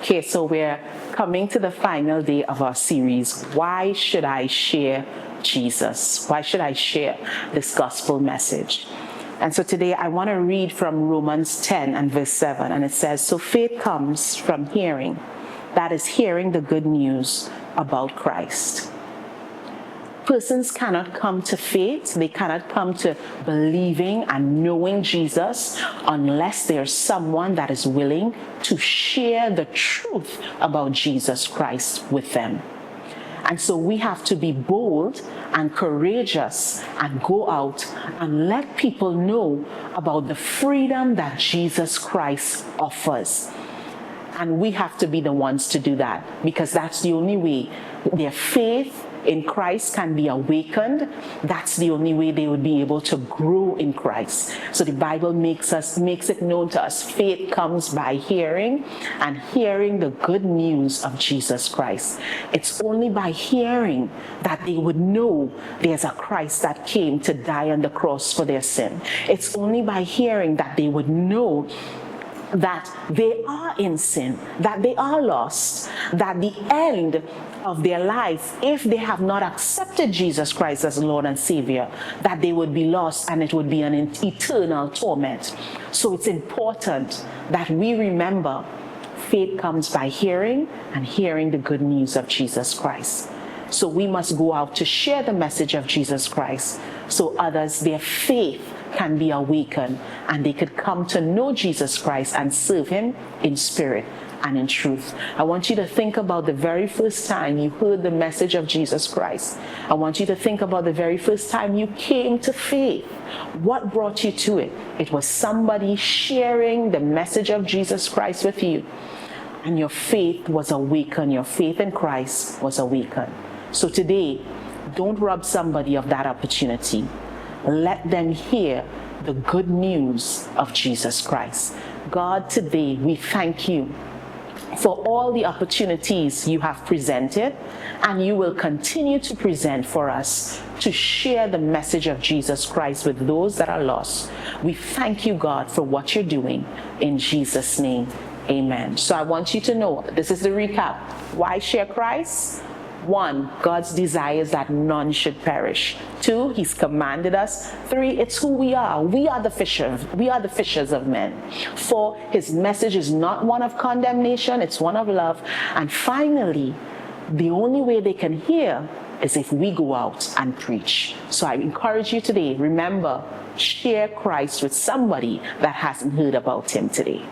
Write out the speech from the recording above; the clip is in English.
Okay, so we're coming to the final day of our series, Why Should I Share Jesus? Why should I share this gospel message? And so today I want to read from Romans 10 and verse 7, and it says, so faith comes from hearing, that is hearing the good news about Christ. Persons cannot come to faith, they cannot come to believing and knowing Jesus unless there's someone that is willing to share the truth about Jesus Christ with them. And so we have to be bold and courageous and go out and let people know about the freedom that Jesus Christ offers. And we have to be the ones to do that, because that's the only way their faith in Christ can be awakened. That's the only way they would be able to grow in Christ. So the Bible makes it known to us, faith comes by hearing, and hearing the good news of Jesus Christ. It's only by hearing that they would know there's a Christ that came to die on the cross for their sin. It's only by hearing that they would know that they are in sin, that they are lost, that the end of their life, if they have not accepted Jesus Christ as Lord and Savior, that they would be lost and it would be an eternal torment. So it's important that we remember faith comes by hearing, and hearing the good news of Jesus Christ. So we must go out to share the message of Jesus Christ so others, their faith can be awakened and they could come to know Jesus Christ and serve Him in spirit and in truth. I want you to think about the very first time you heard the message of Jesus Christ. I want you to think about the very first time you came to faith. What brought you to it? It was somebody sharing the message of Jesus Christ with you, and your faith was awakened. Your faith in Christ was awakened. So today, don't rob somebody of that opportunity. Let them hear the good news of Jesus Christ. God, today we thank you for all the opportunities you have presented and you will continue to present for us to share the message of Jesus Christ with those that are lost. We thank you, God, for what you're doing. In Jesus' name, amen. So I want you to know, this is the recap. Why share Christ? 1, God's desire is that none should perish. 2, He's commanded us. 3, it's who we are. We are the fishers of men. 4, His message is not one of condemnation, it's one of love. And finally, the only way they can hear is if we go out and preach. So I encourage you today, remember, share Christ with somebody that hasn't heard about Him today.